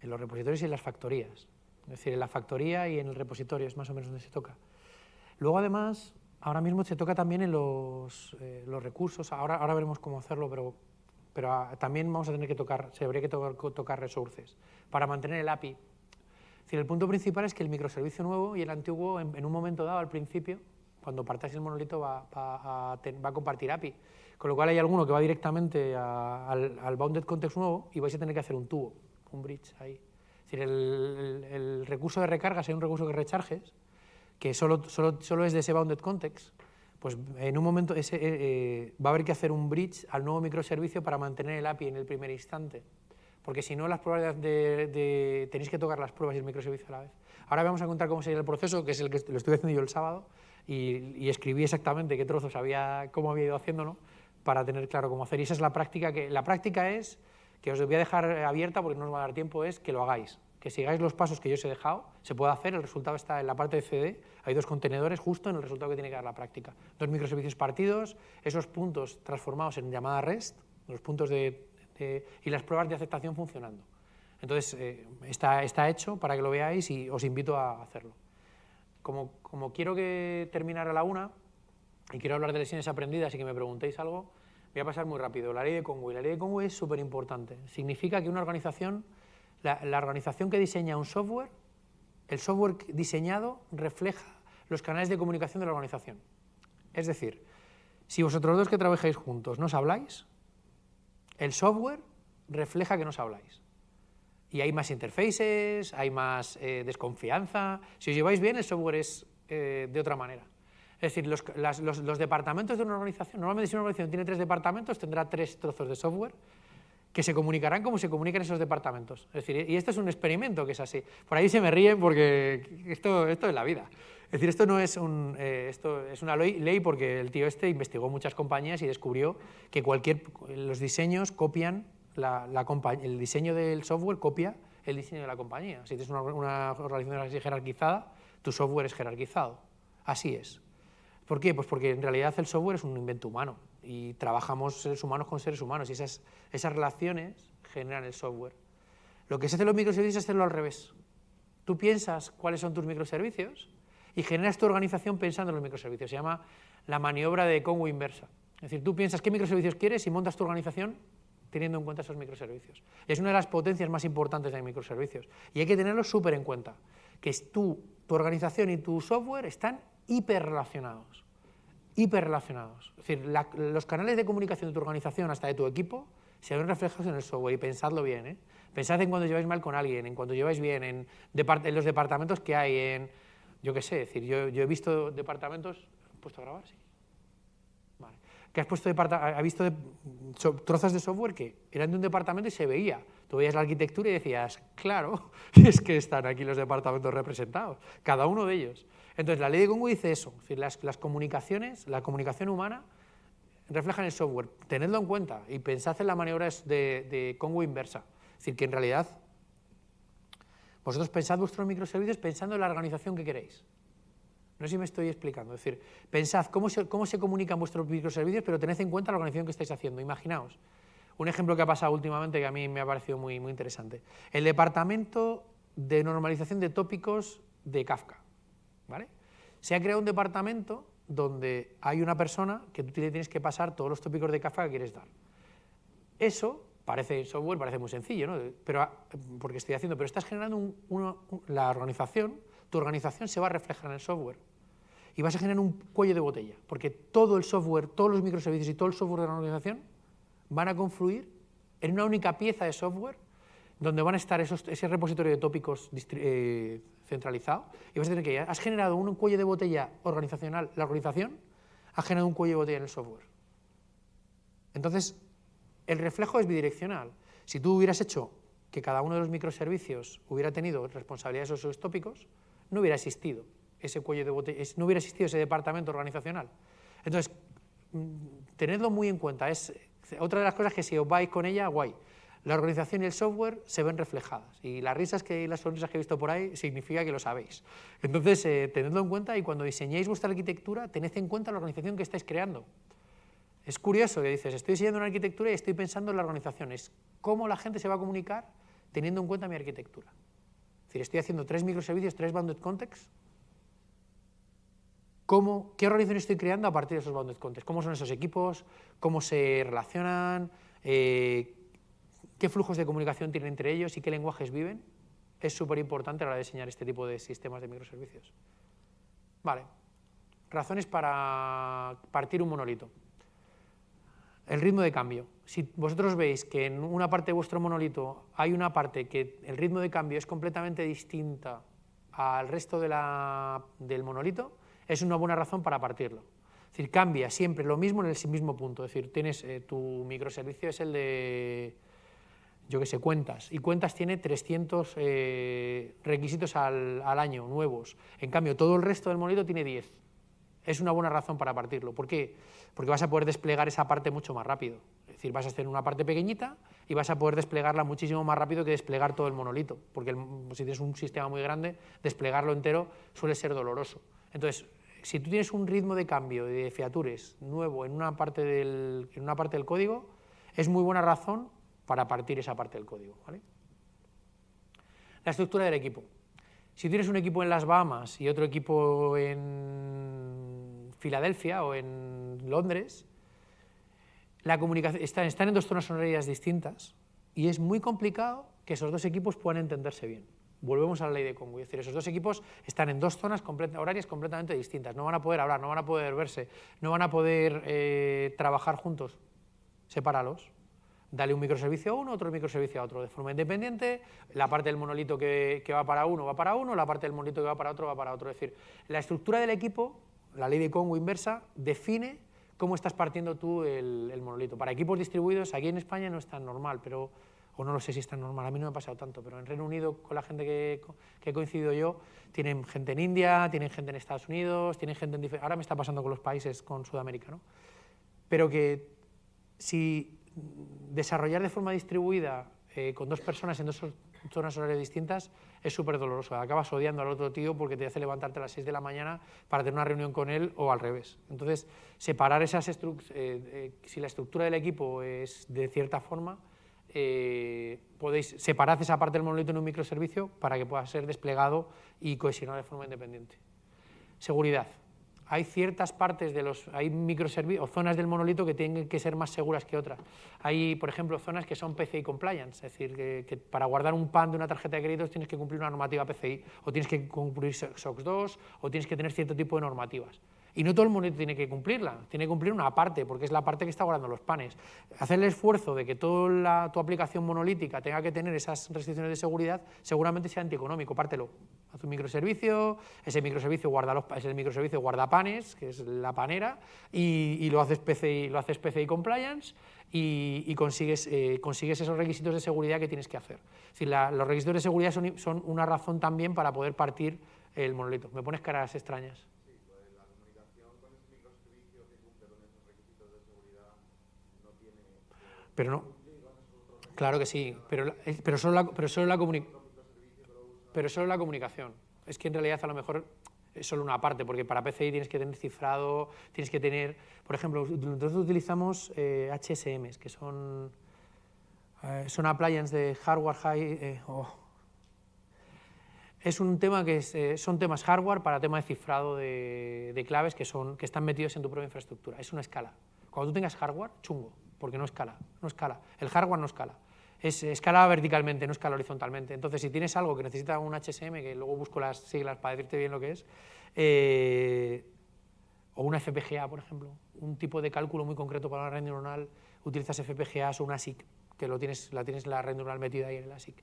en los repositorios y en las factorías. Es decir, en la factoría y en el repositorio es más o menos donde se toca. Luego, además, ahora mismo se toca también en los recursos. Ahora veremos cómo hacerlo, pero también vamos a tener que tocar, se habría que tocar resources para mantener el API. Es decir, el punto principal es que el microservicio nuevo y el antiguo, en un momento dado, al principio, cuando partáis el monolito, va a compartir API. Con lo cual hay alguno que va directamente al bounded context nuevo y vais a tener que hacer un tubo, un bridge ahí. Es decir, el recurso de recarga, si hay un recurso que recharges, que solo es de ese bounded context, pues en un momento va a haber que hacer un bridge al nuevo microservicio para mantener el API en el primer instante. Porque si no, las pruebas tenéis que tocar las pruebas y el microservicio a la vez. Ahora vamos a contar cómo sería el proceso, que es el que lo estuve haciendo yo el sábado, y escribí exactamente qué trozos cómo había ido haciéndolo, para tener claro cómo hacer. Y esa es la práctica. La práctica es, que os voy a dejar abierta porque no os va a dar tiempo, es que lo hagáis. Que sigáis los pasos que yo os he dejado, se puede hacer, el resultado está en la parte de CD, hay 2 contenedores justo en el resultado que tiene que dar la práctica. 2 microservicios partidos, esos puntos transformados en llamada REST, los puntos y las pruebas de aceptación funcionando. Entonces, está hecho para que lo veáis y os invito a hacerlo. Como quiero que terminara a la 1 y quiero hablar de lecciones aprendidas y que me preguntéis algo, voy a pasar muy rápido. La ley de Conway. La ley de Conway es súper importante. Significa que una organización, la organización que diseña un software, el software diseñado refleja los canales de comunicación de la organización. Es decir, si vosotros dos que trabajáis juntos no os habláis, el software refleja que no os habláis. Y hay más interfaces, hay más desconfianza. Si os lleváis bien, el software es de otra manera. Es decir, los departamentos de una organización, normalmente si una organización tiene 3 departamentos, tendrá 3 trozos de software que se comunicarán como se comunican esos departamentos. Es decir, y esto es un experimento que es así. Por ahí se me ríen porque esto es la vida. Es decir, esto no es esto es una ley porque el tío investigó muchas compañías y descubrió que los diseños copian el diseño del software copia el diseño de la compañía. Si tienes una organización así jerarquizada, tu software es jerarquizado. Así es. ¿Por qué? Pues porque en realidad el software es un invento humano y trabajamos seres humanos con seres humanos y esas relaciones generan el software. Lo que se hace en los microservicios es hacerlo al revés. Tú piensas cuáles son tus microservicios y generas tu organización pensando en los microservicios. Se llama la maniobra de Conway inversa. Es decir, tú piensas qué microservicios quieres y montas tu organización teniendo en cuenta esos microservicios. Y es una de las potencias más importantes de microservicios. Y hay que tenerlos súper en cuenta, que tu organización y tu software están hiperrelacionados. Hiperrelacionados. Es decir, los canales de comunicación de tu organización, hasta de tu equipo, se ven reflejados en el software. Y pensadlo bien, ¿eh? Pensad en cuando lleváis mal con alguien, en cuando lleváis bien, en los departamentos que hay, yo qué sé, es decir, yo he visto departamentos. ¿He puesto a grabar? Sí. Vale. Que has visto trozos de software que eran de un departamento y se veía. Tú veías la arquitectura y decías, claro, es que están aquí los departamentos representados, cada uno de ellos. Entonces, la ley de Conway dice eso, es decir, las comunicaciones, la comunicación humana reflejan el software. Tenedlo en cuenta y pensad en la maniobra de Conway inversa. Es decir, que en realidad vosotros pensad vuestros microservicios pensando en la organización que queréis. No sé si me estoy explicando. Es decir, pensad cómo se comunican vuestros microservicios, pero tened en cuenta la organización que estáis haciendo. Imaginaos un ejemplo que ha pasado últimamente que a mí me ha parecido muy, muy interesante. El departamento de normalización de tópicos de Kafka. ¿Vale? Se ha creado un departamento donde hay una persona que tú le tienes que pasar todos los tópicos de Kafka que quieres dar. Eso parece software, parece muy sencillo, ¿no? Porque estoy haciendo, pero estás generando la organización, tu organización se va a reflejar en el software y vas a generar un cuello de botella, porque todo el software, todos los microservicios y todo el software de la organización van a confluir en una única pieza de software donde van a estar ese repositorio de tópicos centralizado y vas a tener que has generado un cuello de botella organizacional, la organización ha generado un cuello de botella en el software. Entonces, el reflejo es bidireccional. Si tú hubieras hecho que cada uno de los microservicios hubiera tenido responsabilidades de esos tópicos, no hubiera existido ese cuello de botella, no hubiera existido ese departamento organizacional. Entonces, tenedlo muy en cuenta. Es otra de las cosas que si os vais con ella, guay. La organización y el software se ven reflejadas y las sonrisas que he visto por ahí significa que lo sabéis. Entonces, tenedlo en cuenta y cuando diseñéis vuestra arquitectura, tened en cuenta la organización que estáis creando. Es curioso que dices, estoy diseñando una arquitectura y estoy pensando en la organización. Es cómo la gente se va a comunicar teniendo en cuenta mi arquitectura. Es decir, estoy haciendo 3 microservicios, 3 bounded contexts. ¿Qué organización estoy creando a partir de esos bounded contexts? ¿Cómo son esos equipos? ¿Cómo se relacionan? ¿Qué flujos de comunicación tienen entre ellos y qué lenguajes viven? Es súper importante a la hora de diseñar este tipo de sistemas de microservicios. Vale. Razones para partir un monolito. El ritmo de cambio. Si vosotros veis que en una parte de vuestro monolito hay una parte que el ritmo de cambio es completamente distinta al resto del monolito, es una buena razón para partirlo. Es decir, cambia siempre lo mismo en el mismo punto. Es decir, tienes tu microservicio es el de, yo qué sé, cuentas, y cuentas tiene 300 requisitos al año nuevos. En cambio, todo el resto del monolito tiene 10. Es una buena razón para partirlo. ¿Por qué? Porque vas a poder desplegar esa parte mucho más rápido. Es decir, vas a hacer una parte pequeñita y vas a poder desplegarla muchísimo más rápido que desplegar todo el monolito. Porque si tienes un sistema muy grande, desplegarlo entero suele ser doloroso. Entonces, si tú tienes un ritmo de cambio de features nuevo en una parte del código, es muy buena razón para partir esa parte del código, ¿vale? La estructura del equipo. Si tienes un equipo en las Bahamas y otro equipo en Filadelfia o en Londres, la comunicación están en 2 zonas horarias distintas y es muy complicado que esos 2 equipos puedan entenderse bien. Volvemos a la ley de Conway, es decir, esos 2 equipos están en 2 zonas horarias completamente distintas, no van a poder hablar, no van a poder verse, no van a poder trabajar juntos. Sepáralos. Dale un microservicio a uno, otro microservicio a otro, de forma independiente. La parte del monolito que va para uno va para uno, la parte del monolito que va para otro va para otro. Es decir, la estructura del equipo, la ley de Conway inversa, define cómo estás partiendo tú el monolito. Para equipos distribuidos, aquí en España no es tan normal, pero, o no lo sé si es tan normal, a mí no me ha pasado tanto, pero en Reino Unido, con la gente que he coincidido yo, tienen gente en India, tienen gente en Estados Unidos, tienen gente en ahora me está pasando con los países, con Sudamérica, ¿no? Pero que si desarrollar de forma distribuida con 2 personas en 2 zonas horarias distintas es súper doloroso. Acabas odiando al otro tío porque te hace levantarte a las 6 de la mañana para tener una reunión con él o al revés. Entonces, separar esas si la estructura del equipo es de cierta forma, podéis separar esa parte del monolito en un microservicio para que pueda ser desplegado y cohesionado de forma independiente. Seguridad. Hay ciertas partes hay microservicios o zonas del monolito que tienen que ser más seguras que otras. Hay, por ejemplo, zonas que son PCI compliance, es decir, que para guardar un PAN de una tarjeta de créditos tienes que cumplir una normativa PCI, o tienes que cumplir SOX 2, o tienes que tener cierto tipo de normativas. Y no todo el monolito tiene que cumplirla, tiene que cumplir una parte, porque es la parte que está guardando los panes. Hacer el esfuerzo de que toda tu aplicación monolítica tenga que tener esas restricciones de seguridad seguramente sea antieconómico, pártelo. Haz un microservicio, ese microservicio guarda panes, que es la panera, y lo haces PCI compliance y consigues esos requisitos de seguridad que tienes que hacer. Es decir, los requisitos de seguridad son una razón también para poder partir el monolito. Me pones caras extrañas. Pero no, claro que sí, pero solo la comunicación. Es que en realidad a lo mejor es solo una parte, porque para PCI tienes que tener cifrado, tienes que tener, por ejemplo, nosotros utilizamos HSMs, que son appliances de hardware Es un tema son temas hardware para tema de cifrado de claves que están metidos en tu propia infraestructura. Es una escala. Cuando tú tengas hardware, chungo, porque no escala. El hardware no escala. Escala verticalmente, no escala horizontalmente. Entonces, si tienes algo que necesita un HSM, que luego busco las siglas para decirte bien lo que es, o una FPGA, por ejemplo, un tipo de cálculo muy concreto para una red neuronal, utilizas FPGAs o una ASIC, que la tienes la red neuronal metida ahí en el ASIC.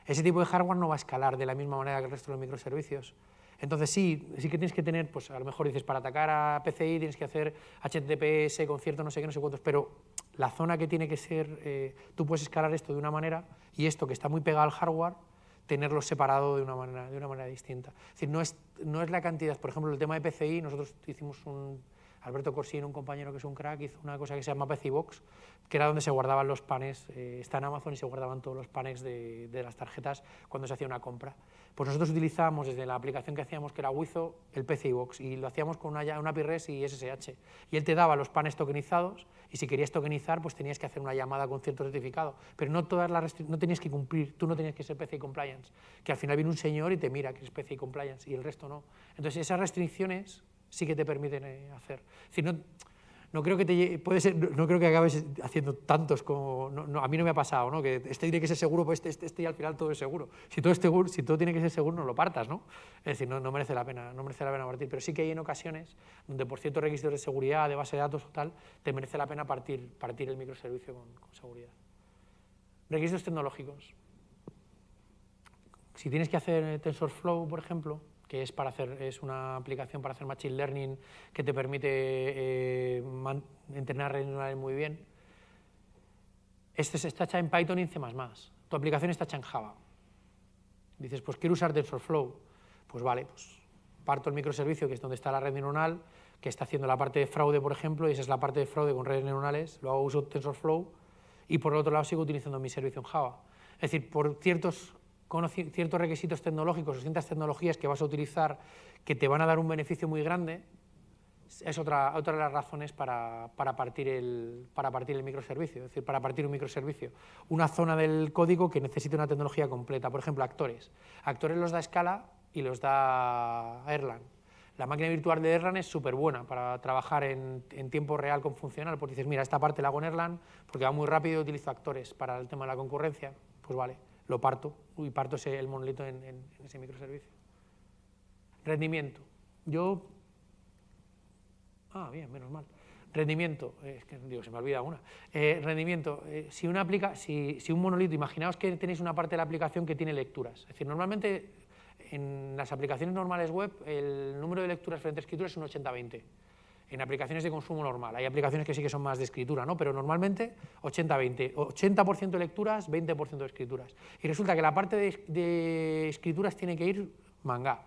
Ese tipo de hardware no va a escalar de la misma manera que el resto de los microservicios. Entonces sí que tienes que tener, pues a lo mejor dices, para atacar a PCI tienes que hacer HTTPS con cierto no sé qué, no sé cuántos, pero la zona que tiene que ser, tú puedes escalar esto de una manera y esto que está muy pegado al hardware, tenerlo separado de una manera distinta. Es decir, no es la cantidad, por ejemplo, el tema de PCI, nosotros hicimos Alberto Corsín, un compañero que es un crack, hizo una cosa que se llama PCBox, que era donde se guardaban los panes, está en Amazon y se guardaban todos los panes de las tarjetas cuando se hacía una compra. Pues nosotros utilizábamos desde la aplicación que hacíamos, que era Wizo, el PCBox, y lo hacíamos con una API REST y SSH. Y él te daba los panes tokenizados, y si querías tokenizar, pues tenías que hacer una llamada con cierto certificado. Pero no todas las no tenías que cumplir, tú no tenías que ser PCI Compliance, que al final viene un señor y te mira que es PCI Compliance, y el resto no. Entonces esas restricciones sí que te permiten hacer. Es decir, no creo que no creo que acabes haciendo tantos como... a mí no me ha pasado, ¿no? Que este tiene que ser seguro, pues este y al final todo es seguro. Si todo tiene que ser seguro, no lo partas, ¿no? Es decir, no merece la pena partir. Pero sí que hay en ocasiones donde por ciertos requisitos de seguridad, de base de datos o tal, te merece la pena partir el microservicio con seguridad. Requisitos tecnológicos. Si tienes que hacer TensorFlow, por ejemplo, que es una aplicación para hacer Machine Learning que te permite entrenar redes neuronales muy bien. Está hecha en Python y en C++. Tu aplicación está hecha en Java. Dices, pues quiero usar TensorFlow. Pues vale, pues parto el microservicio, que es donde está la red neuronal, que está haciendo la parte de fraude, por ejemplo, y esa es la parte de fraude con redes neuronales. Luego uso TensorFlow y por el otro lado sigo utilizando mi servicio en Java. Es decir, por ciertos requisitos tecnológicos o ciertas tecnologías que vas a utilizar que te van a dar un beneficio muy grande, es otra de las razones para partir el microservicio, es decir, para partir un microservicio. Una zona del código que necesita una tecnología completa, por ejemplo, actores. Actores los da Scala y los da Erlang. La máquina virtual de Erlang es súper buena para trabajar en tiempo real con funcional, porque dices, mira, esta parte la hago en Erlang porque va muy rápido y utilizo actores para el tema de la concurrencia, pues vale. Lo parto y parto el monolito en ese microservicio. Rendimiento. Bien, menos mal. Rendimiento, es que digo, se me olvida una. Rendimiento, si un monolito, imaginaos que tenéis una parte de la aplicación que tiene lecturas. Es decir, normalmente en las aplicaciones normales web el número de lecturas frente a escrituras es un 80-20. En aplicaciones de consumo normal. Hay aplicaciones que sí que son más de escritura, ¿no? Pero normalmente 80-20. 80% de lecturas, 20% de escrituras. Y resulta que la parte de escrituras tiene que ir manga,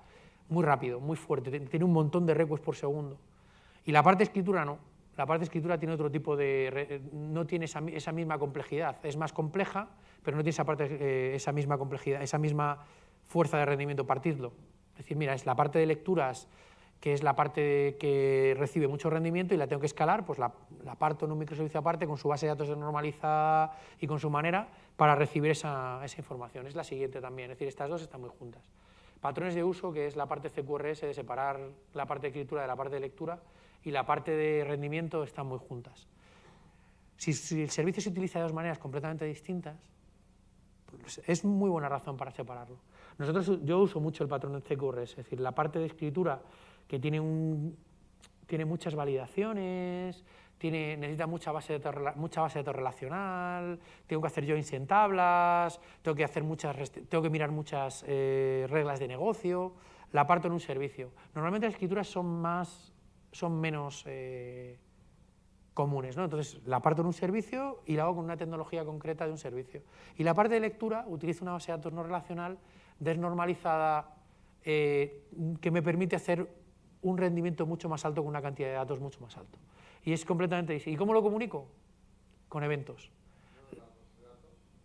muy rápido, muy fuerte, tiene un montón de requests por segundo. Y la parte de escritura no. La parte de escritura tiene otro tipo no tiene esa misma complejidad. Es más compleja, pero no tiene esa misma complejidad, esa misma fuerza de rendimiento. Partidlo. Es decir, mira, es la parte de lecturas, que es la parte que recibe mucho rendimiento y la tengo que escalar, pues la parto en un microservicio aparte con su base de datos normalizada y con su manera para recibir esa información. Es la siguiente también, es decir, estas dos están muy juntas. Patrones de uso, que es la parte CQRS de separar la parte de escritura de la parte de lectura, y la parte de rendimiento están muy juntas. Si el servicio se utiliza de dos maneras completamente distintas, pues es muy buena razón para separarlo. Yo uso mucho el patrón de CQRS, es decir, la parte de escritura que tiene muchas validaciones, necesita mucha base de datos relacional, tengo que hacer joins en tablas, tengo que mirar muchas reglas de negocio, la parto en un servicio. Normalmente las escrituras son menos comunes, ¿no? Entonces la parto en un servicio y la hago con una tecnología concreta de un servicio. Y la parte de lectura utilizo una base de datos no relacional desnormalizada que me permite hacer un rendimiento mucho más alto con una cantidad de datos mucho más alto. Y es completamente distinto. ¿Y cómo lo comunico? Con eventos.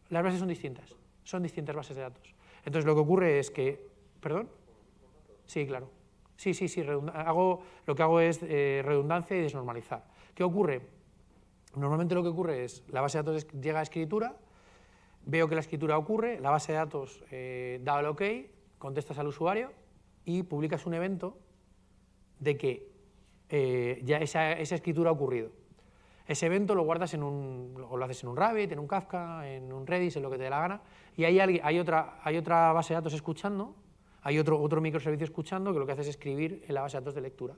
Las bases son distintas bases de datos. Entonces lo que ocurre es que... ¿Perdón? Sí, claro. Sí, lo que hago es redundancia y desnormalizar. ¿Qué ocurre? Normalmente lo que ocurre es, la base de datos llega a escritura, veo que la escritura ocurre, la base de datos da el OK, contestas al usuario y publicas un evento de que ya esa escritura ha ocurrido. Ese evento lo guardas o lo haces en un Rabbit, en un Kafka, en un Redis, en lo que te dé la gana, y hay otra base de datos escuchando, hay otro microservicio escuchando que lo que hace es escribir en la base de datos de lectura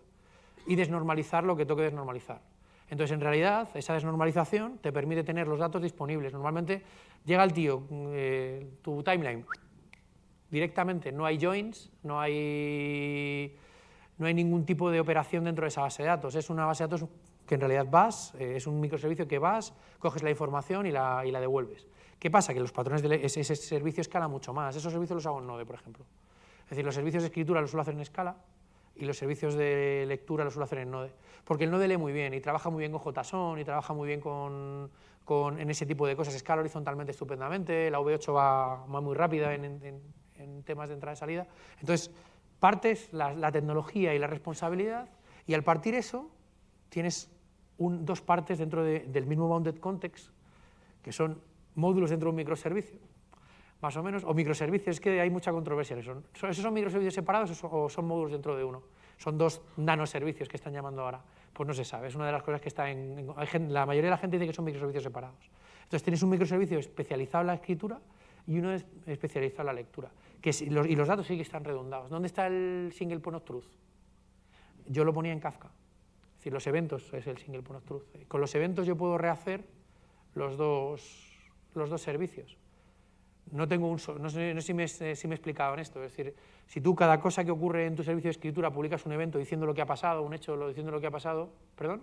y desnormalizar lo que toque desnormalizar. Entonces, en realidad, esa desnormalización te permite tener los datos disponibles. Normalmente llega el tío, tu timeline, directamente, no hay joins, no hay ningún tipo de operación dentro de esa base de datos. Es una base de datos que en realidad es un microservicio que coges la información y la devuelves. ¿Qué pasa? Que los patrones de ese servicio escalan mucho más. Esos servicios los hago en Node, por ejemplo. Es decir, los servicios de escritura los suelo hacer en Scala, y los servicios de lectura los suelo hacer en Node, porque el Node lee muy bien y trabaja muy bien con JSON y trabaja muy bien en ese tipo de cosas, escala horizontalmente estupendamente, la V8 va muy rápida en temas de entrada y salida. Entonces, partes la tecnología y la responsabilidad, y al partir eso, tienes dos partes dentro del mismo bounded context, que son módulos dentro de un microservicio, más o menos, o microservicios, es que hay mucha controversia. ¿Esos son microservicios separados o son módulos dentro de uno? Son dos nanoservicios que están llamando ahora. Pues no se sabe, es una de las cosas que está la mayoría de la gente dice que son microservicios separados. Entonces tienes un microservicio especializado en la escritura y uno especializado en la lectura. Y los datos sí que están redundados. ¿Dónde está el single point of truth? Yo lo ponía en Kafka. Es decir, los eventos es el single point of truth. Con los eventos yo puedo rehacer los dos servicios. No sé si me he explicado en esto. Es decir, si tú cada cosa que ocurre en tu servicio de escritura publicas un evento diciendo lo que ha pasado, un hecho diciendo lo que ha pasado, ¿perdón?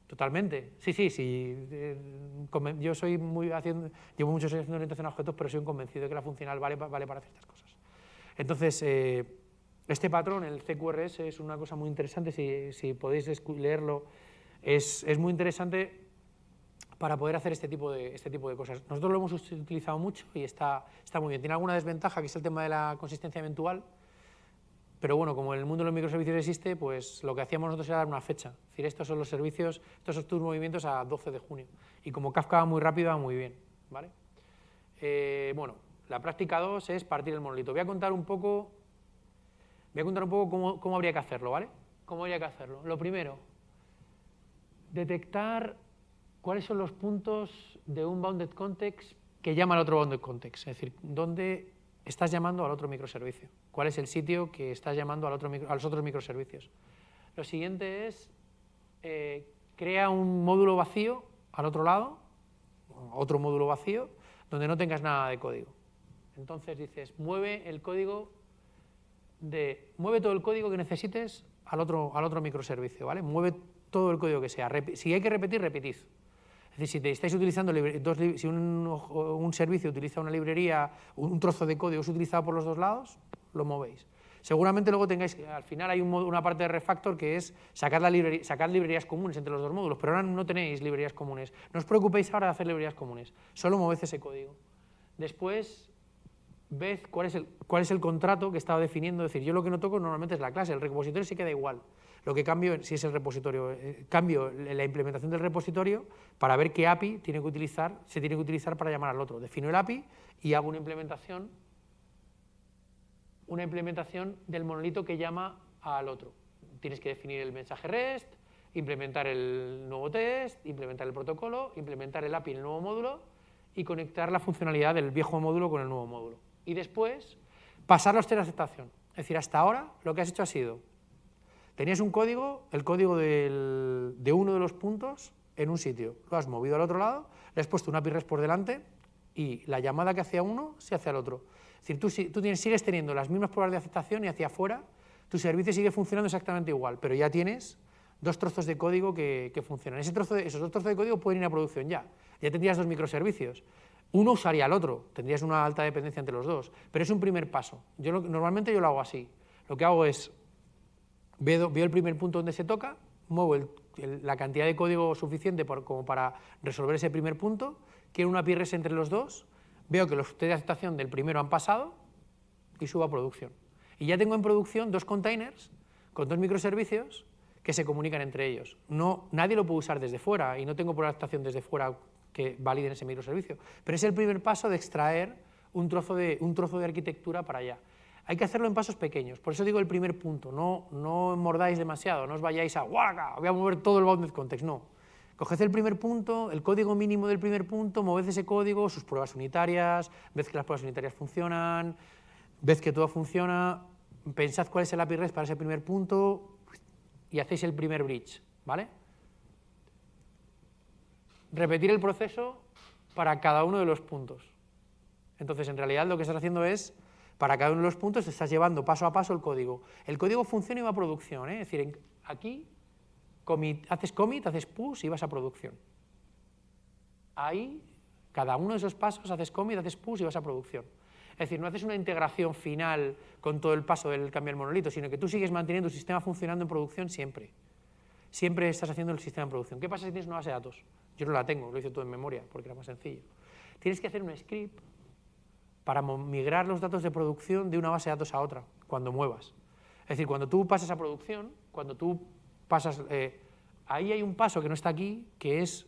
Totalmente. Sí. Yo llevo muchos años haciendo orientación a objetos, pero soy un convencido de que la funcional vale para ciertas cosas. Entonces, este patrón, el CQRS, es una cosa muy interesante. Si podéis leerlo, es muy interesante para poder hacer este tipo de cosas. Nosotros lo hemos utilizado mucho y está muy bien. Tiene alguna desventaja, que es el tema de la consistencia eventual, pero bueno, como en el mundo de los microservicios existe, pues lo que hacíamos nosotros era dar una fecha. Es decir, estos son los servicios, estos son tus movimientos a 12 de junio. Y como Kafka va muy rápido, va muy bien, ¿vale? Bueno, la práctica 2 es partir el monolito. Voy a contar un poco cómo habría que hacerlo, ¿vale? ¿Cómo habría que hacerlo? Lo primero, detectar cuáles son los puntos de un bounded context que llama al otro bounded context, es decir, dónde estás llamando al otro microservicio, cuál es el sitio que estás llamando a los otros microservicios. Lo siguiente es, crea un módulo vacío al otro lado, otro módulo vacío, donde no tengas nada de código. Entonces dices, mueve todo el código que necesites al otro microservicio, ¿vale? Mueve todo el código que sea. Si hay que repetir, repetid. Es decir, si te estáis utilizando, si un servicio utiliza una librería, un trozo de código es utilizado por los dos lados, lo movéis. Seguramente luego al final hay una parte de refactor que es sacar librerías comunes entre los dos módulos, pero ahora no tenéis librerías comunes. No os preocupéis ahora de hacer librerías comunes, solo movéis ese código. Después, ved cuál es el contrato que estaba definiendo. Es decir, yo lo que no toco normalmente es la clase, el repositorio se queda igual. Lo que cambio, si es el repositorio, cambio la implementación del repositorio para ver qué API se tiene que utilizar para llamar al otro. Defino el API y hago una implementación del monolito que llama al otro. Tienes que definir el mensaje REST, implementar el nuevo test, implementar el protocolo, implementar el API en el nuevo módulo y conectar la funcionalidad del viejo módulo con el nuevo módulo. Y después, pasar los test de aceptación. Es decir, hasta ahora lo que has hecho ha sido, tenías un código, el código de uno de los puntos en un sitio, lo has movido al otro lado, le has puesto un API REST por delante y la llamada que hace a uno se hace al otro. Es decir, tú sigues teniendo las mismas pruebas de aceptación y hacia afuera tu servicio sigue funcionando exactamente igual, pero ya tienes dos trozos de código que funcionan. Esos dos trozos de código pueden ir a producción ya tendrías dos microservicios. Uno usaría al otro, tendrías una alta dependencia entre los dos, pero es un primer paso. Normalmente yo lo hago así. Lo que hago es, veo el primer punto donde se toca, muevo la cantidad de código suficiente como para resolver ese primer punto, quiero una API REST entre los dos, veo que los test de aceptación del primero han pasado y subo a producción. Y ya tengo en producción dos containers con dos microservicios que se comunican entre ellos. Nadie lo puede usar desde fuera y no tengo por adaptación desde fuera que validen ese microservicio. Pero es el primer paso de extraer un trozo de arquitectura para allá. Hay que hacerlo en pasos pequeños. Por eso digo el primer punto. No mordáis demasiado, no os vayáis ¡guaca! Voy a mover todo el bounded context. No. Coged el primer punto, el código mínimo del primer punto, moved ese código, sus pruebas unitarias, ved que las pruebas unitarias funcionan, ved que todo funciona, pensad cuál es el API REST para ese primer punto y hacéis el primer bridge, ¿vale? Repetir el proceso para cada uno de los puntos. Entonces, en realidad, lo que estás haciendo es, para cada uno de los puntos, te estás llevando paso a paso el código. El código funciona y va a producción, ¿eh? Es decir, aquí haces commit, haces push y vas a producción. Ahí, cada uno de esos pasos, haces commit, haces push y vas a producción. Es decir, no haces una integración final con todo el paso del cambio del monolito, sino que tú sigues manteniendo el sistema funcionando en producción siempre. Siempre estás haciendo el sistema en producción. ¿Qué pasa si tienes una base de datos? Yo no la tengo, lo hice todo en memoria, porque era más sencillo. Tienes que hacer un script para migrar los datos de producción de una base de datos a otra, cuando muevas. Es decir, cuando tú pasas a producción, cuando tú pasas... ahí hay un paso que no está aquí, que es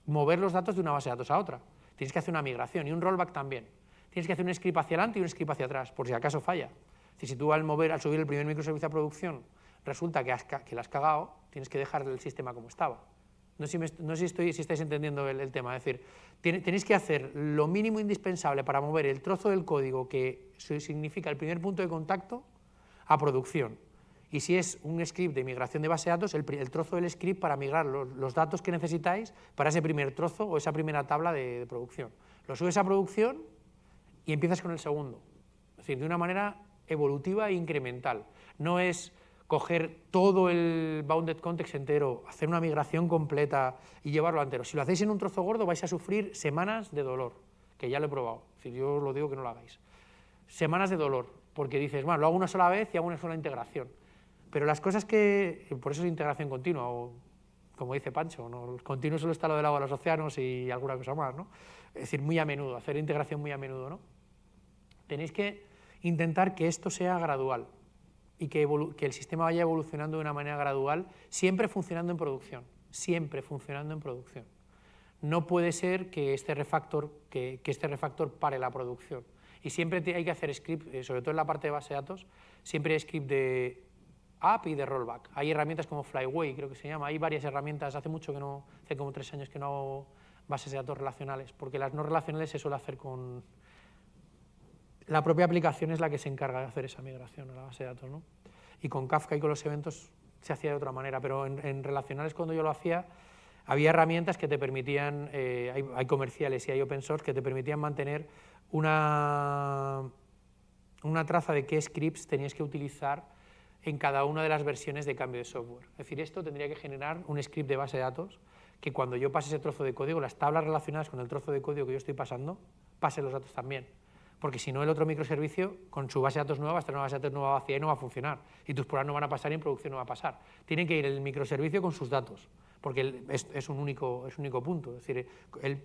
mover los datos de una base de datos a otra. Tienes que hacer una migración y un rollback también. Tienes que hacer un script hacia adelante y un script hacia atrás, por si acaso falla. Es decir, si tú al subir el primer microservicio a producción resulta que la has cagado, tienes que dejar el sistema como estaba. No sé si estáis entendiendo el tema. Es decir, tenéis que hacer lo mínimo indispensable para mover el trozo del código que significa el primer punto de contacto a producción. Y si es un script de migración de base de datos, el trozo del script para migrar los datos que necesitáis para ese primer trozo o esa primera tabla de producción. Lo subes a producción y empiezas con el segundo. Es decir, de una manera evolutiva e incremental. No es coger todo el bounded context entero, hacer una migración completa y llevarlo a entero. Si lo hacéis en un trozo gordo vais a sufrir semanas de dolor, que ya lo he probado. Es decir, yo os lo digo que no lo hagáis. Semanas de dolor, porque dices, bueno, lo hago una sola vez y hago una sola integración. Pero las cosas que... Por eso es integración continua, o como dice Pancho, ¿no? El continuo solo está lo del agua de los océanos y alguna cosa más, ¿no? Es decir, muy a menudo, hacer integración muy a menudo, ¿no? Tenéis que intentar que esto sea gradual y que el sistema vaya evolucionando de una manera gradual, siempre funcionando en producción, siempre funcionando en producción. No puede ser que este refactor pare la producción. Y siempre hay que hacer script, sobre todo en la parte de base de datos, siempre hay script de up y de rollback. Hay herramientas como Flyway, creo que se llama, hay varias herramientas, hace como 3 años que no hago bases de datos relacionales, porque las no relacionales se suele hacer con... La propia aplicación es la que se encarga de hacer esa migración a la base de datos, ¿no? Y con Kafka y con los eventos se hacía de otra manera, pero en relacionales cuando yo lo hacía, había herramientas que te permitían, hay comerciales y hay open source, que te permitían mantener una traza de qué scripts tenías que utilizar en cada una de las versiones de cambio de software. Es decir, esto tendría que generar un script de base de datos que cuando yo pase ese trozo de código, las tablas relacionadas con el trozo de código que yo estoy pasando, pase los datos también. Porque si no, el otro microservicio, con su base de datos nueva, va a estar una base de datos nueva vacía y no va a funcionar. Y tus pruebas no van a pasar y en producción no va a pasar. Tiene que ir el microservicio con sus datos, porque es un único punto. Es decir,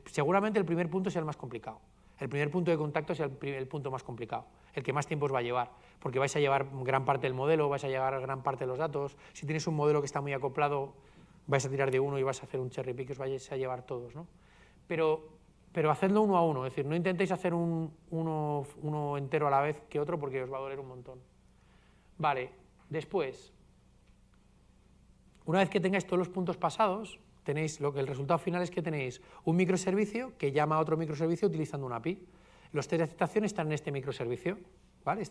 seguramente el primer punto sea el más complicado. El primer punto de contacto sea el punto más complicado, el que más tiempo os va a llevar, porque vais a llevar gran parte del modelo, vais a llevar gran parte de los datos. Si tienes un modelo que está muy acoplado, vais a tirar de uno y vais a hacer un cherry pick que os vais a llevar todos, ¿no? Pero hacedlo uno a uno, es decir, no intentéis hacer uno entero a la vez que otro porque os va a doler un montón. Vale, después, una vez que tengáis todos los puntos pasados, el resultado final es que tenéis un microservicio que llama a otro microservicio utilizando una API. Los test de aceptación están en este microservicio, ¿vale?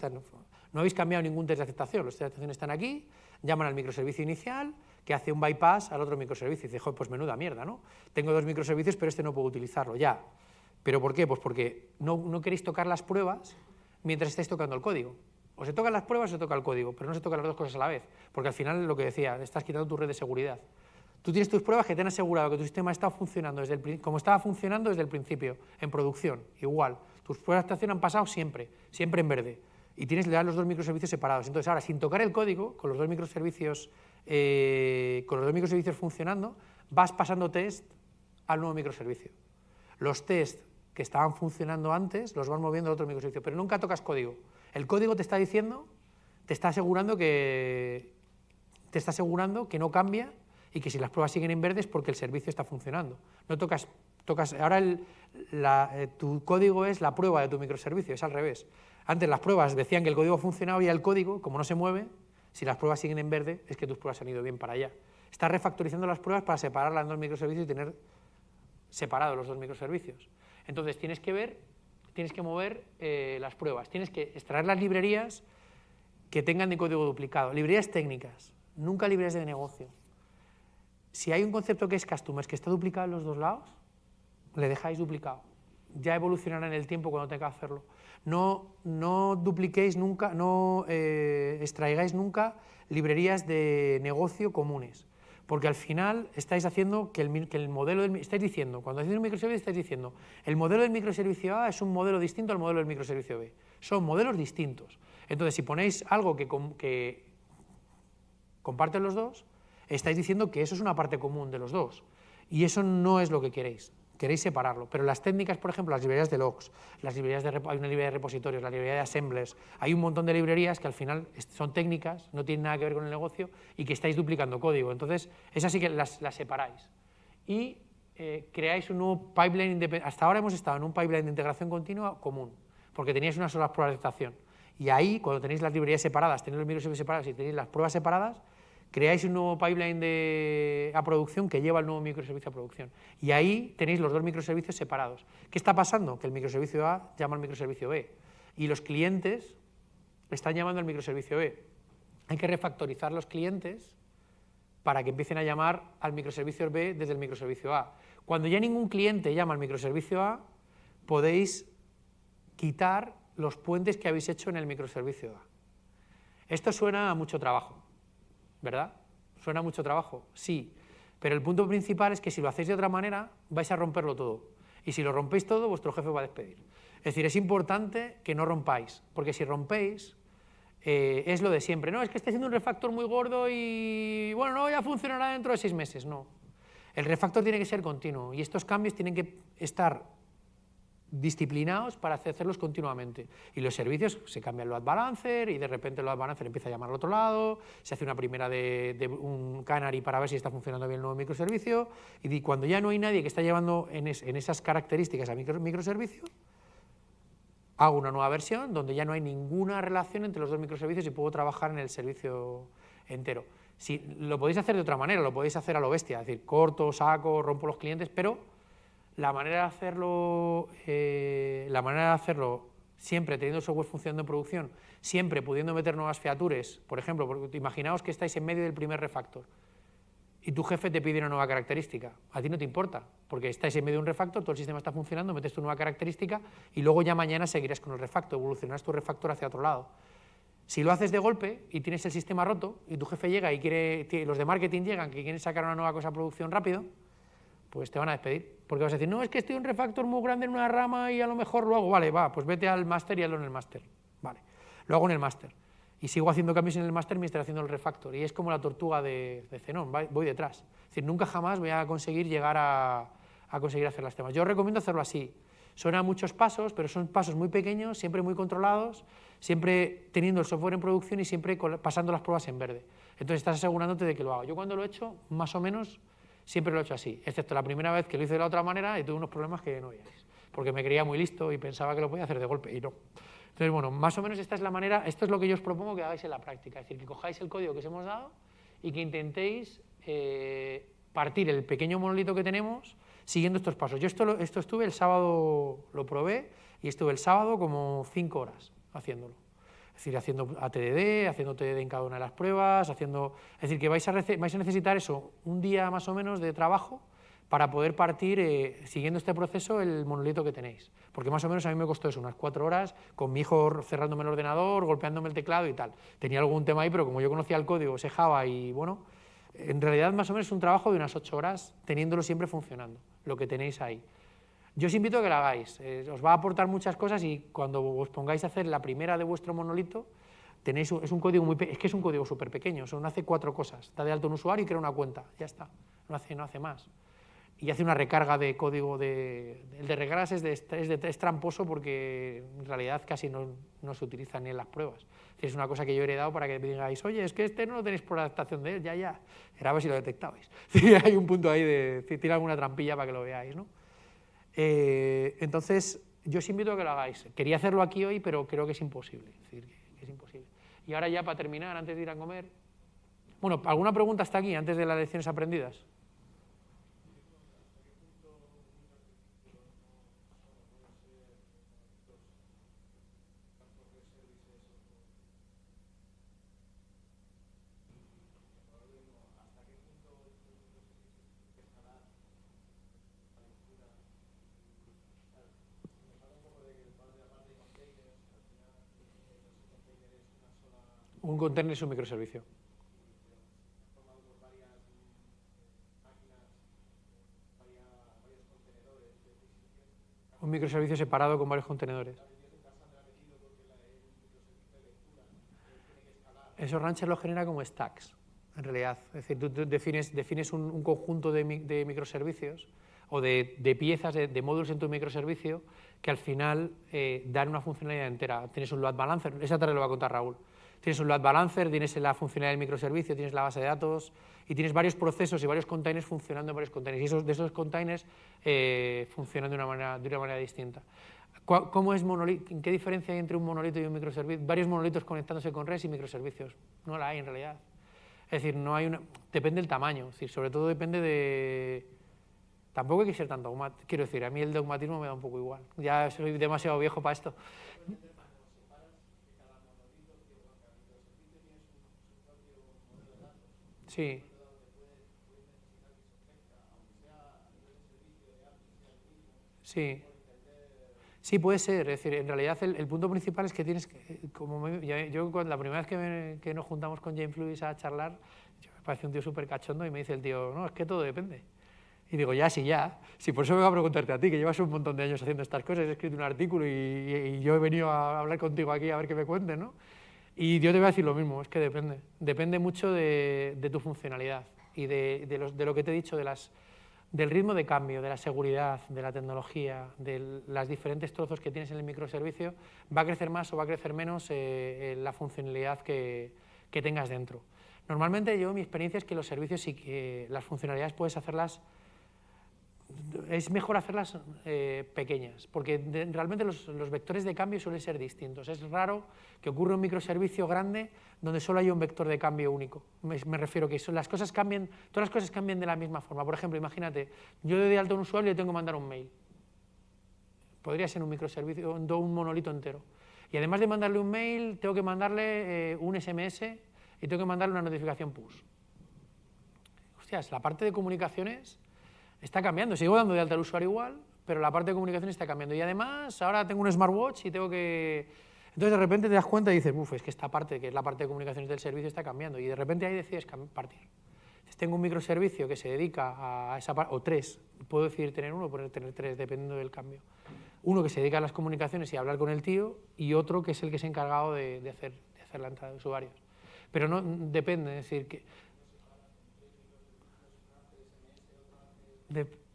No habéis cambiado ningún test de aceptación, los test de aceptación están aquí, llaman al microservicio inicial, que hace un bypass al otro microservicio. Y dice, joder, pues menuda mierda, ¿no? Tengo 2 microservicios, pero este no puedo utilizarlo, ya. ¿Pero por qué? Pues porque no queréis tocar las pruebas mientras estáis tocando el código. O se tocan las pruebas o se toca el código, pero no se tocan las dos cosas a la vez, porque al final, lo que decía, estás quitando tu red de seguridad. Tú tienes tus pruebas que te han asegurado que tu sistema está funcionando como estaba funcionando desde el principio, en producción, igual. Tus pruebas de actuación han pasado siempre en verde. Y tienes ya los 2 microservicios separados. Entonces, ahora, sin tocar el código, con los 2 microservicios funcionando, vas pasando test al nuevo microservicio. Los test que estaban funcionando antes los vas moviendo al otro microservicio, pero nunca tocas código. El código te está diciendo, te está asegurando que no cambia y que si las pruebas siguen en verde es porque el servicio está funcionando. No tocas ahora tu código es la prueba de tu microservicio, es al revés. Antes las pruebas decían que el código funcionaba y el código, como no se mueve, si las pruebas siguen en verde es que tus pruebas han ido bien para allá. Estás refactorizando las pruebas para separarlas en 2 microservicios y tener separados los 2 microservicios. Entonces tienes que mover las pruebas, tienes que extraer las librerías que tengan de código duplicado, librerías técnicas, nunca librerías de negocio. Si hay un concepto que es customers que está duplicado en los 2 lados, le dejáis duplicado. Ya evolucionará en el tiempo cuando tenga que hacerlo. No dupliquéis nunca, extraigáis nunca librerías de negocio comunes, Porque al final estáis haciendo que el modelo del... Estáis diciendo, cuando hacéis un microservicio, estáis diciendo, el modelo del microservicio A es un modelo distinto al modelo del microservicio B. Son modelos distintos. Entonces, si ponéis algo que comparten los dos, estáis diciendo que eso es una parte común de los dos. Y eso no es lo que queréis. Queréis separarlo. Pero las técnicas, por ejemplo, las librerías de logs, hay una librería de repositorios, la librería de assemblers, hay un montón de librerías que al final son técnicas, no tienen nada que ver con el negocio y que estáis duplicando código. Entonces, esas sí que las separáis. Y creáis un nuevo pipeline independiente. Hasta ahora hemos estado en un pipeline de integración continua común, porque teníais unas solas pruebas de estación. Y ahí, cuando tenéis las librerías separadas, tenéis los microservicios separados y tenéis las pruebas separadas, creáis un nuevo pipeline a producción que lleva el nuevo microservicio a producción. Y ahí tenéis los dos microservicios separados. ¿Qué está pasando? Que el microservicio A llama al microservicio B y los clientes están llamando al microservicio B. Hay que refactorizar los clientes para que empiecen a llamar al microservicio B desde el microservicio A. Cuando ya ningún cliente llama al microservicio A, podéis quitar los puentes que habéis hecho en el microservicio A. Esto suena a mucho trabajo, ¿verdad? ¿Suena mucho trabajo? Sí, pero el punto principal es que si lo hacéis de otra manera, vais a romperlo todo. Y si lo rompéis todo, vuestro jefe va a despedir. Es decir, es importante que no rompáis, porque si rompéis, es lo de siempre. No, es que estoy haciendo un refactor muy gordo y, bueno, no, ya funcionará dentro de 6 meses. No. El refactor tiene que ser continuo y estos cambios tienen que estar disciplinados para hacerlos continuamente. Y los servicios, se cambia el load balancer y de repente el load balancer empieza a llamar al otro lado, se hace una primera de un canary para ver si está funcionando bien el nuevo microservicio y cuando ya no hay nadie que está llevando en esas características al microservicio, hago una nueva versión donde ya no hay ninguna relación entre los dos microservicios y puedo trabajar en el servicio entero. Si, lo podéis hacer de otra manera, lo podéis hacer a lo bestia, es decir, corto, saco, rompo los clientes, pero la manera de hacerlo siempre teniendo el software funcionando en producción, siempre pudiendo meter nuevas features, por ejemplo, porque imaginaos que estáis en medio del primer refactor y tu jefe te pide una nueva característica, a ti no te importa, porque estáis en medio de un refactor, todo el sistema está funcionando, metes tu nueva característica y luego ya mañana seguirás con el refactor, evolucionarás tu refactor hacia otro lado. Si lo haces de golpe y tienes el sistema roto y tu jefe llega y los de marketing llegan que quieren sacar una nueva cosa a producción rápido, pues te van a despedir, porque vas a decir, no, es que estoy en un refactor muy grande en una rama y a lo mejor lo hago, vale, va, pues vete al máster y hazlo en el máster, vale, lo hago en el máster, y sigo haciendo cambios en el máster mientras estoy haciendo el refactor, y es como la tortuga de Zenón, voy detrás, es decir, nunca jamás voy a conseguir llegar a conseguir hacer las temas. Yo os recomiendo hacerlo así, son a muchos pasos, pero son pasos muy pequeños, siempre muy controlados, siempre teniendo el software en producción y siempre pasando las pruebas en verde, entonces estás asegurándote de que lo hago. Yo cuando lo he hecho, más o menos, siempre lo he hecho así, excepto la primera vez que lo hice de la otra manera y tuve unos problemas que no veáis, porque me creía muy listo y pensaba que lo podía hacer de golpe y no. Entonces, bueno, más o menos esta es la manera, esto es lo que yo os propongo que hagáis en la práctica, es decir, que cojáis el código que os hemos dado y que intentéis partir el pequeño monolito que tenemos siguiendo estos pasos. Yo esto estuve el sábado, lo probé y estuve el sábado como 5 horas haciéndolo. Es decir, haciendo ATDD, haciendo TDD en cada una de las pruebas, es decir, que vais a necesitar eso, un día más o menos de trabajo para poder partir, siguiendo este proceso, el monolito que tenéis. Porque más o menos a mí me costó eso, unas 4 horas, con mi hijo cerrándome el ordenador, golpeándome el teclado y tal. Tenía algún tema ahí, pero como yo conocía el código, ese Java y bueno, en realidad más o menos es un trabajo de unas 8 horas, teniéndolo siempre funcionando, lo que tenéis ahí. Yo os invito a que lo hagáis, os va a aportar muchas cosas y cuando os pongáis a hacer la primera de vuestro monolito, es un código es un código súper pequeño, hace 4 cosas, da de alto un usuario y crea una cuenta, ya está, no hace más. Y hace una recarga de código, el de recargas es tramposo porque en realidad casi no se utiliza ni en las pruebas. Es una cosa que yo he heredado para que me digáis, oye, es que este no lo tenéis por adaptación de él, ya, era a ver si lo detectabais. Hay un punto ahí de tirar alguna trampilla para que lo veáis, ¿no? Entonces, yo os invito a que lo hagáis. Quería hacerlo aquí hoy, pero creo que es imposible. Es decir, que es imposible. Y ahora ya para terminar, antes de ir a comer... Bueno, ¿alguna pregunta hasta aquí, antes de las lecciones aprendidas? Un container es un microservicio. Un microservicio separado con varios contenedores. Esos ranchers los genera como stacks, en realidad. Es decir, tú defines un conjunto de microservicios o de piezas, de módulos en tu microservicio que al final dan una funcionalidad entera. Tienes un load balancer, esa tarde lo va a contar Raúl. Tienes un load balancer, tienes la funcionalidad del microservicio, tienes la base de datos y tienes varios procesos y varios containers funcionando en varios containers. Y de esos containers funcionan de una manera distinta. ¿Cómo es monolito? ¿En qué diferencia hay entre un monolito y un microservicio? Varios monolitos conectándose con REST y microservicios. No la hay en realidad. Es decir, no hay una. Depende del tamaño. Es decir, sobre todo depende de. Tampoco hay que ser tan dogmático. Quiero decir, a mí el dogmatismo me da un poco igual. Ya soy demasiado viejo para esto. Sí. Sí. Sí, puede ser. Es decir, en realidad el punto principal es que tienes que, la primera vez que nos juntamos con James Lewis a charlar, me parece un tío súper cachondo y me dice el tío, no, es que todo depende. Y digo, ya, sí, ya. Sí, por eso me voy a preguntarte a ti, que llevas un montón de años haciendo estas cosas, he escrito un artículo y yo he venido a hablar contigo aquí a ver qué me cuentes, ¿no? Y yo te voy a decir lo mismo, es que depende. Depende mucho de tu funcionalidad y de lo que te he dicho, del ritmo de cambio, de la seguridad, de la tecnología, de los diferentes trozos que tienes en el microservicio, va a crecer más o va a crecer menos la funcionalidad que tengas dentro. Normalmente mi experiencia es que los servicios y que las funcionalidades puedes hacerlas, es mejor hacerlas pequeñas, porque realmente los vectores de cambio suelen ser distintos. Es raro que ocurra un microservicio grande donde solo haya un vector de cambio único. Me refiero que todas las cosas cambian de la misma forma. Por ejemplo, imagínate, yo doy de alta a un usuario y le tengo que mandar un mail. Podría ser un microservicio, un monolito entero. Y además de mandarle un mail, tengo que mandarle un SMS y tengo que mandarle una notificación push. Hostias, la parte de comunicaciones está cambiando. Sigo dando de alta al usuario igual, pero la parte de comunicación está cambiando. Y además, ahora tengo un smartwatch y tengo que. Entonces, de repente te das cuenta y dices, uff, es que esta parte, que es la parte de comunicaciones del servicio, está cambiando. Y de repente ahí decides partir. Entonces, tengo un microservicio que se dedica a esa parte, o tres. Puedo decidir tener uno o tener tres, dependiendo del cambio. Uno que se dedica a las comunicaciones y a hablar con el tío, y otro que es el que se ha encargado de hacer la entrada de usuarios. Pero no depende, es decir, que.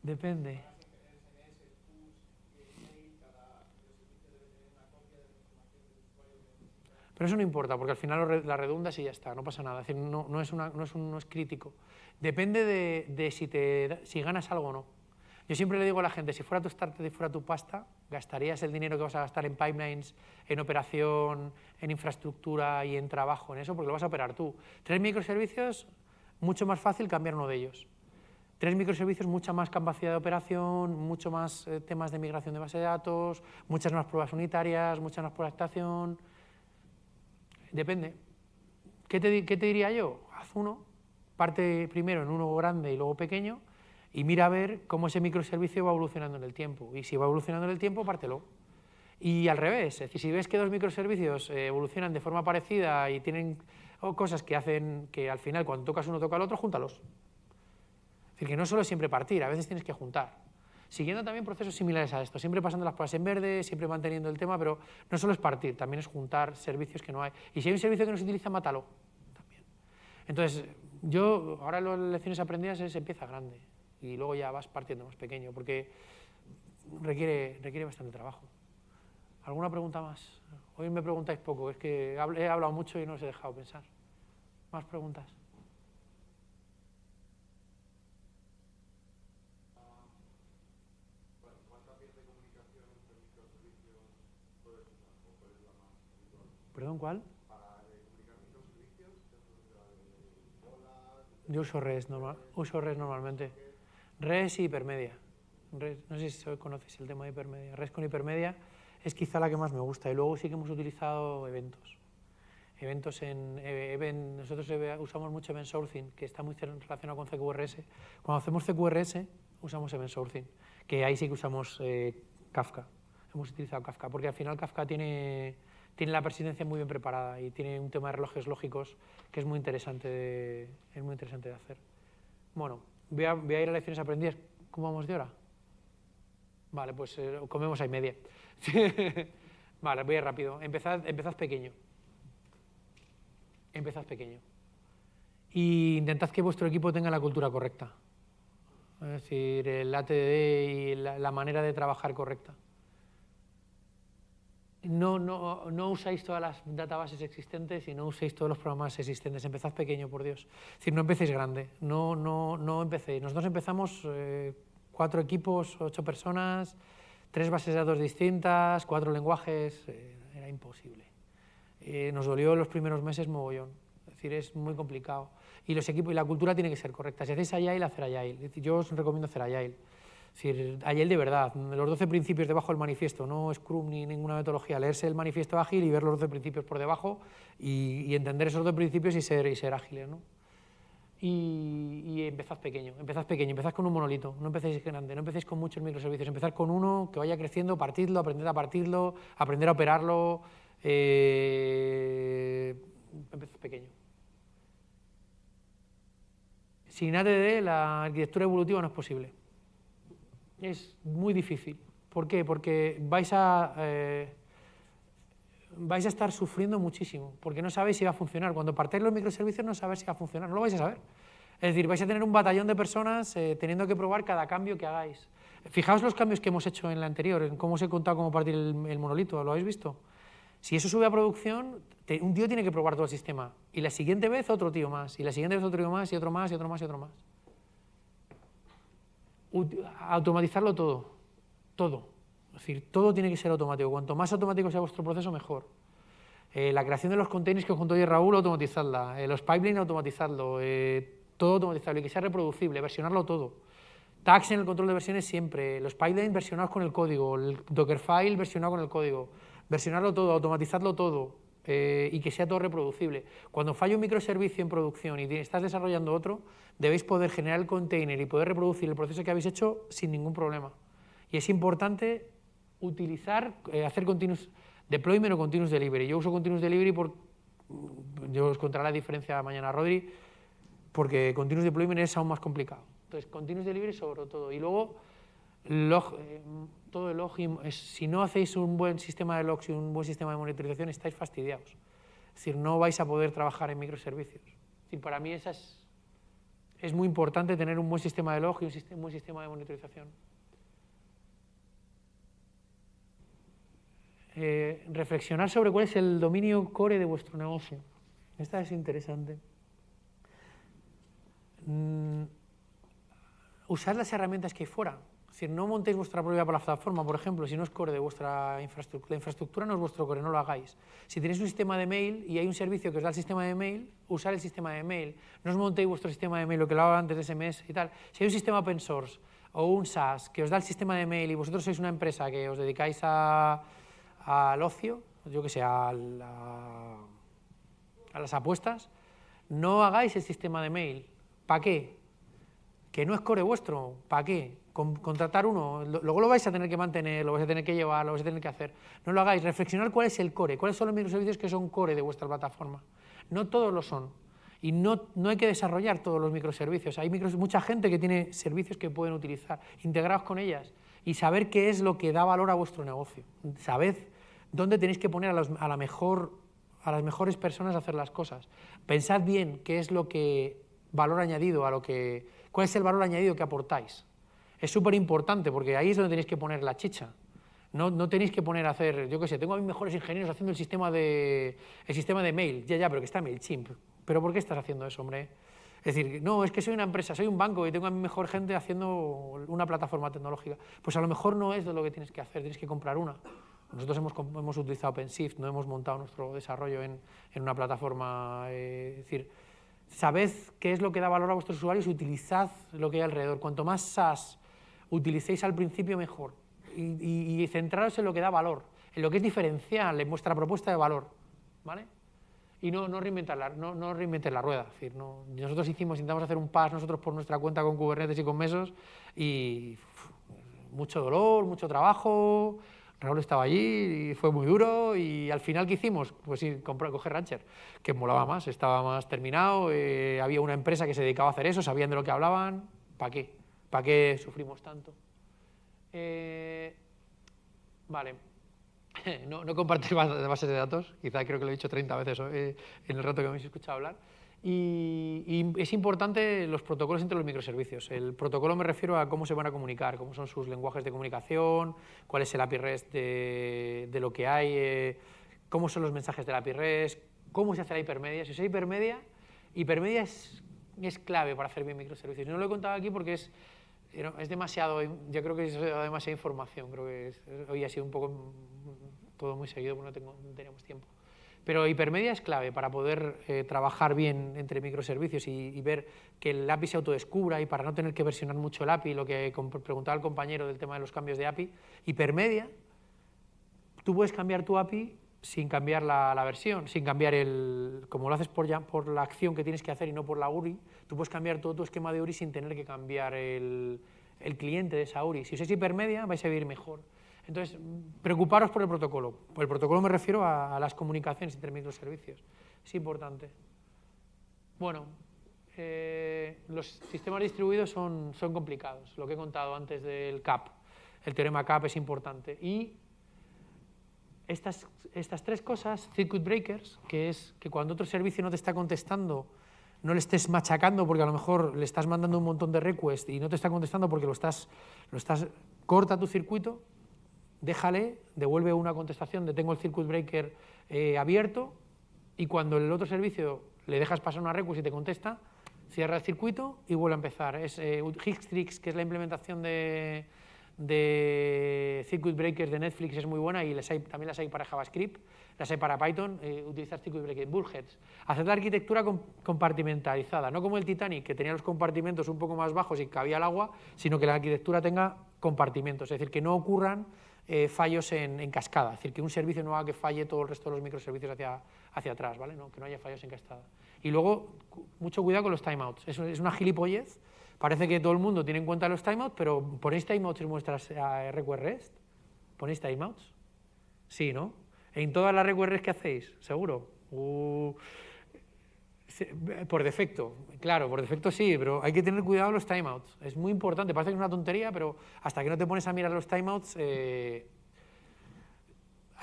Depende. Pero eso no importa, porque al final la redundas y ya está, no pasa nada. Es decir, no es crítico. Depende de si ganas algo o no. Yo siempre le digo a la gente, si fuera tu startup y fuera tu pasta, gastarías el dinero que vas a gastar en pipelines, en operación, en infraestructura y en trabajo, en eso, porque lo vas a operar tú. 3 microservicios, mucho más fácil cambiar uno de ellos. 3 microservicios, mucha más capacidad de operación, mucho más temas de migración de base de datos, muchas más pruebas unitarias, mucha más pruebas de estación. Depende. ¿Qué te diría yo? Haz uno, parte primero en uno grande y luego pequeño, y mira a ver cómo ese microservicio va evolucionando en el tiempo. Y si va evolucionando en el tiempo, pártelo. Y al revés, es decir, si ves que dos microservicios evolucionan de forma parecida y tienen cosas que hacen que al final cuando tocas uno toca al otro, júntalos. Es decir, que no solo es siempre partir, a veces tienes que juntar. Siguiendo también procesos similares a esto, siempre pasando las pruebas en verde, siempre manteniendo el tema, pero no solo es partir, también es juntar servicios que no hay. Y si hay un servicio que no se utiliza, mátalo también. Entonces, ahora las lecciones aprendidas empieza grande y luego ya vas partiendo más pequeño, porque requiere bastante trabajo. ¿Alguna pregunta más? Hoy me preguntáis poco, es que he hablado mucho y no os he dejado pensar. ¿Más preguntas? ¿Perdón, cuál? Yo uso REST, normalmente. REST y hipermedia. No sé si conocéis el tema de hipermedia. REST con hipermedia es quizá la que más me gusta. Y luego sí que hemos utilizado eventos. Nosotros usamos mucho event sourcing, que está muy relacionado con CQRS. Cuando hacemos CQRS, usamos event sourcing, que ahí sí que usamos Kafka. Hemos utilizado Kafka, porque al final Kafka tiene la persistencia muy bien preparada y tiene un tema de relojes lógicos que es muy interesante de hacer. Bueno, voy a ir a lecciones aprendidas. ¿Cómo vamos de hora? Vale, pues comemos a y media. Vale, voy rápido. Empezad pequeño. Empezad pequeño. Y intentad que vuestro equipo tenga la cultura correcta. Es decir, el ATD y la manera de trabajar correcta. No usáis todas las databases existentes y no uséis todos los programas existentes. Empezad pequeño, por Dios. Es decir, no empecéis grande. No empecéis. Nosotros empezamos 4 equipos, 8 personas, 3 bases de datos distintas, 4 lenguajes. Era imposible. Nos dolió los primeros meses mogollón. Es decir, es muy complicado. Y los equipos y la cultura tiene que ser correcta. Si hacéis Agile, hacer Agile. Yo os recomiendo hacer Agile. Es decir, Agile de verdad, los 12 principios debajo del manifiesto, no Scrum ni ninguna metodología, leerse el manifiesto ágil y ver los 12 principios por debajo y entender esos 12 principios y ser ágiles, ¿no? Y empezad pequeño, empezad con un monolito, no empecéis grande, no empecéis con muchos microservicios, empezad con uno que vaya creciendo, partidlo, aprended a partirlo, aprender a operarlo, empezad pequeño. Sin ATD la arquitectura evolutiva no es posible. Es muy difícil. ¿Por qué? Porque vais a estar sufriendo muchísimo, porque no sabéis si va a funcionar. Cuando partáis los microservicios no sabéis si va a funcionar, no lo vais a saber. Es decir, vais a tener un batallón de personas teniendo que probar cada cambio que hagáis. Fijaos los cambios que hemos hecho en la anterior, en cómo os he contado cómo partir el monolito, ¿lo habéis visto? Si eso sube a producción, un tío tiene que probar todo el sistema, y la siguiente vez otro tío más, y la siguiente vez otro tío más, y otro más, y otro más, y otro más. Automatizarlo todo. Es decir, todo tiene que ser automático. Cuanto más automático sea vuestro proceso, mejor. La creación de los containers que os contó hoy Raúl, automatizadla. Los pipelines, automatizadlo. Todo automatizarlo y que sea reproducible, versionarlo todo. Tags en el control de versiones siempre. Los pipelines versionados con el código. El Dockerfile versionado con el código. Versionarlo todo, automatizarlo todo. Y que sea todo reproducible. Cuando falla un microservicio en producción y estás desarrollando otro, debéis poder generar el container y poder reproducir el proceso que habéis hecho sin ningún problema. Y es importante hacer continuous deployment o continuous delivery. Yo uso continuous delivery yo os contaré la diferencia mañana, Rodri, porque continuous deployment es aún más complicado. Entonces, continuous delivery sobre todo. Y luego, todo el logging, si no hacéis un buen sistema de logs y un buen sistema de monitorización, estáis fastidiados. Es decir, no vais a poder trabajar en microservicios. Es decir, para mí es muy importante tener un buen sistema de log y un buen sistema de monitorización. Reflexionar sobre cuál es el dominio core de vuestro negocio. Esta es interesante. Usad las herramientas que hay fuera. Es decir, no montéis vuestra propia plataforma, por ejemplo, si no es core de vuestra infraestructura. La infraestructura no es vuestro core, no lo hagáis. Si tenéis un sistema de mail y hay un servicio que os da el sistema de mail, usad el sistema de mail. No os montéis vuestro sistema de mail, lo que lo hago antes de SMS y tal. Si hay un sistema open source o un SaaS que os da el sistema de mail y vosotros sois una empresa que os dedicáis al ocio, yo que sé, a las apuestas, no hagáis el sistema de mail. ¿Para qué? Que no es core vuestro. ¿Para qué? Contratar uno, luego lo vais a tener que mantener, lo vais a tener que llevar, lo vais a tener que hacer. No lo hagáis, reflexionar cuál es el core, cuáles son los microservicios que son core de vuestra plataforma. No todos lo son. Y no hay que desarrollar todos los microservicios. Hay mucha gente que tiene servicios que pueden utilizar, integrados con ellas, y saber qué es lo que da valor a vuestro negocio. Sabed dónde tenéis que poner a las mejores personas a hacer las cosas. Pensad bien qué es lo que valor añadido cuál es el valor añadido que aportáis. Es súper importante porque ahí es donde tenéis que poner la chicha. No tenéis que poner a hacer, yo qué sé, tengo a mis mejores ingenieros haciendo el sistema de mail. Ya, pero que está MailChimp. ¿Pero por qué estás haciendo eso, hombre? Es decir, no, es que soy una empresa, soy un banco y tengo a mi mejor gente haciendo una plataforma tecnológica. Pues a lo mejor no es de lo que tienes que hacer, tienes que comprar una. Nosotros hemos utilizado OpenShift, no hemos montado nuestro desarrollo en una plataforma. Es decir, sabed qué es lo que da valor a vuestros usuarios y utilizad lo que hay alrededor. Cuanto más SaaS utilicéis al principio, mejor. Y centraros en lo que da valor, en lo que es diferencial, en vuestra propuesta de valor. ¿Vale? Y no reinventéis la rueda. Es decir, nosotros intentamos hacer un PaaS nosotros por nuestra cuenta con Kubernetes y con Mesos y mucho dolor, mucho trabajo. Raúl estaba allí y fue muy duro y al final, ¿qué hicimos? Pues sí, coger Rancher, que molaba más, estaba más terminado, había una empresa que se dedicaba a hacer eso, sabían de lo que hablaban. ¿Para qué? ¿Para qué sufrimos tanto? Vale. No compartir bases de datos, quizá creo que lo he dicho 30 veces en el rato que me habéis escuchado hablar. Y es importante los protocolos entre los microservicios. El protocolo me refiero a cómo se van a comunicar, cómo son sus lenguajes de comunicación, cuál es el API REST de lo que hay, cómo son los mensajes del API REST, cómo se hace la hipermedia. Si es hipermedia es clave para hacer bien microservicios. No lo he contado aquí porque es demasiado, yo creo que es demasiada información, creo que hoy ha sido un poco todo muy seguido porque no teníamos tiempo. Pero hipermedia es clave para poder trabajar bien entre microservicios y ver que el API se autodescubra y para no tener que versionar mucho el API, lo que preguntaba el compañero del tema de los cambios de API. Hipermedia, tú puedes cambiar tu API sin cambiar la versión, sin cambiar como lo haces por la acción que tienes que hacer y no por la URI, tú puedes cambiar todo tu esquema de URI sin tener que cambiar el cliente de esa URI. Si usáis hipermedia vais a vivir mejor. Entonces, preocuparos por el protocolo. Por el protocolo me refiero a las comunicaciones entre microservicios. Es importante. Bueno, los sistemas distribuidos son complicados. Lo que he contado antes del CAP, el teorema CAP es importante. Y estas tres cosas, circuit breakers, que es que cuando otro servicio no te está contestando, no le estés machacando porque a lo mejor le estás mandando un montón de requests y no te está contestando porque corta tu circuito, déjale, devuelve una contestación de tengo el circuit breaker abierto y cuando el otro servicio le dejas pasar una request y te contesta, cierra el circuito y vuelve a empezar. Es Hixtrix, que es la implementación de circuit breakers de Netflix, es muy buena y también las hay para JavaScript, las hay para Python, utilizar circuit breakers, bullheads. Hacer la arquitectura compartimentalizada, no como el Titanic, que tenía los compartimentos un poco más bajos y cabía el agua, sino que la arquitectura tenga compartimentos, es decir, que no ocurran fallos en cascada, es decir, que un servicio no haga que falle todo el resto de los microservicios hacia atrás, ¿vale? No, que no haya fallos en cascada. Y luego, mucho cuidado con los timeouts, es una gilipollez. Parece que todo el mundo tiene en cuenta los timeouts, pero ¿ponéis timeouts en vuestras request REST? ¿Ponéis timeouts? Sí, ¿no? ¿En todas las request REST que hacéis? ¿Seguro? Por defecto, claro, por defecto sí, pero hay que tener cuidado con los timeouts. Es muy importante, parece que es una tontería, pero hasta que no te pones a mirar los timeouts, hay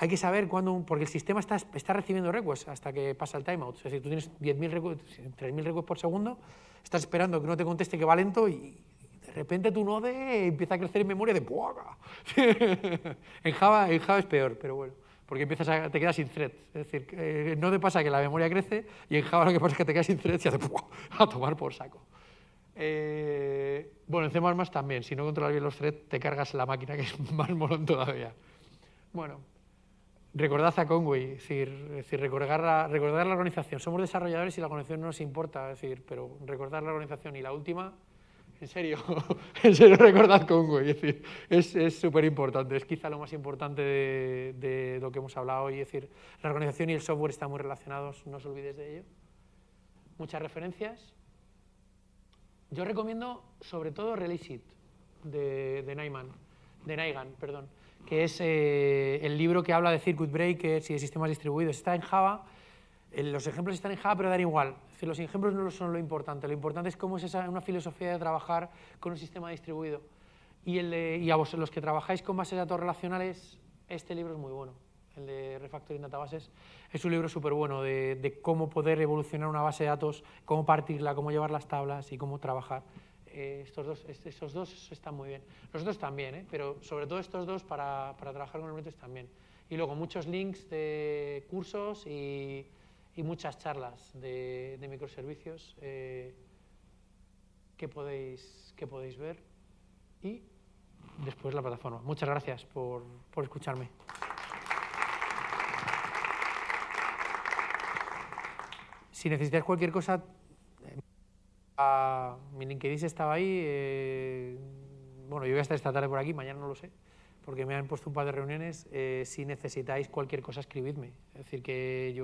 que saber cuándo, porque el sistema está recibiendo requests hasta que pasa el timeout. Es decir, tú tienes 3.000 requests por segundo, estás esperando que no te conteste que va lento y de repente tu node empieza a crecer en memoria de ¡buah! En Java es peor, pero bueno, porque te quedas sin thread. Es decir, no te pasa que la memoria crece y en Java lo que pasa es que te quedas sin thread y hace ¡buah! A tomar por saco. Bueno, en C++ también, si no controlas bien los threads te cargas la máquina, que es más molón todavía. Bueno. Recordad a Conway, es decir, recordar la organización. Somos desarrolladores y la organización no nos importa, es decir, pero recordar la organización. Y la última, en serio recordad Conway, es decir, es súper importante, es quizá lo más importante de lo que hemos hablado hoy, es decir, la organización y el software están muy relacionados, no os olvidéis de ello. Muchas referencias. Yo recomiendo sobre todo Release It, de Naigan, perdón, que es el libro que habla de circuit breakers y de sistemas distribuidos. Está en Java, los ejemplos están en Java, pero dan igual. Es decir, los ejemplos no son lo importante es cómo es una filosofía de trabajar con un sistema distribuido. Y a vosotros, los que trabajáis con bases de datos relacionales, este libro es muy bueno, el de Refactoring Databases. Es un libro súper bueno de cómo poder evolucionar una base de datos, cómo partirla, cómo llevar las tablas y cómo trabajar. Esos dos están muy bien. Los otros también, pero sobre todo estos dos para trabajar con los proyectos también. Y luego muchos links de cursos y muchas charlas de microservicios que podéis ver. Y después la plataforma. Muchas gracias por escucharme. Si necesitáis cualquier cosa, mi LinkedIn estaba ahí. Bueno, yo voy a estar esta tarde por aquí, mañana no lo sé, porque me han puesto un par de reuniones. Si necesitáis cualquier cosa, escribidme. Es decir, que yo